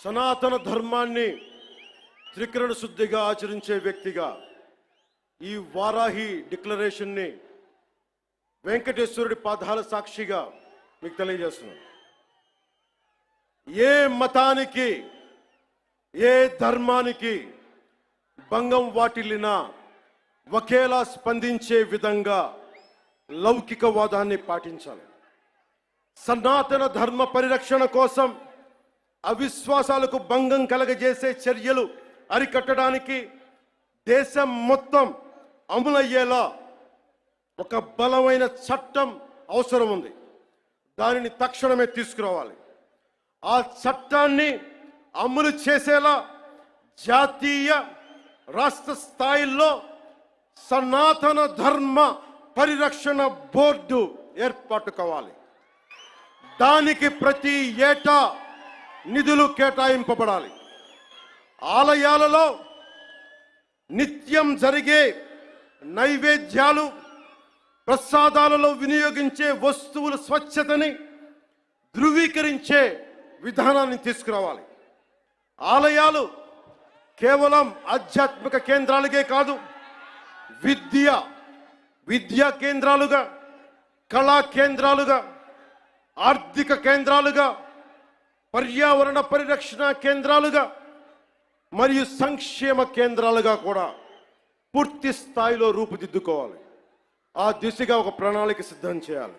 సనాతన ధర్మాన్ని త్రికరణ శుద్ధిగా ఆచరించే వ్యక్తిగా ఈ వారాహి డిక్లరేషన్ని వెంకటేశ్వరుడి పాదాల సాక్షిగా మీకు తెలియజేస్తున్నాను. ఏ మతానికి ఏ ధర్మానికి భంగం వాటిల్లినా ఒకేలా స్పందించే విధంగా లౌకికవాదాన్ని పాటించాలి. సనాతన ధర్మ పరిరక్షణ కోసం అవిశ్వాసాలకు భంగం కలగజేసే చర్యలు అరికట్టడానికి దేశం మొత్తం అమలయ్యేలా ఒక బలమైన చట్టం అవసరం ఉంది. దానిని తక్షణమే తీసుకురావాలి. ఆ చట్టాన్ని అమలు చేసేలా జాతీయ రాష్ట్ర స్థాయిల్లో సనాతన ధర్మ పరిరక్షణ బోర్డు ఏర్పాటు కావాలి. దానికి ప్రతి ఏటా నిధులు కేటాయింపబడాలి. ఆలయాలలో నిత్యం జరిగే నైవేద్యాలు ప్రసాదాలలో వినియోగించే వస్తువుల స్వచ్ఛతని ధృవీకరించే విధానాన్ని తీసుకురావాలి. ఆలయాలు కేవలం ఆధ్యాత్మిక కేంద్రాలుగే కాదు, విద్యా కేంద్రాలుగా, కళా కేంద్రాలుగా, ఆర్థిక కేంద్రాలుగా, పర్యావరణ పరిరక్షణ కేంద్రాలుగా మరియు సంక్షేమ కేంద్రాలుగా కూడా పూర్తి స్థాయిలో రూపుదిద్దుకోవాలి. ఆ దిశగా ఒక ప్రణాళిక సిద్ధం చేయాలి.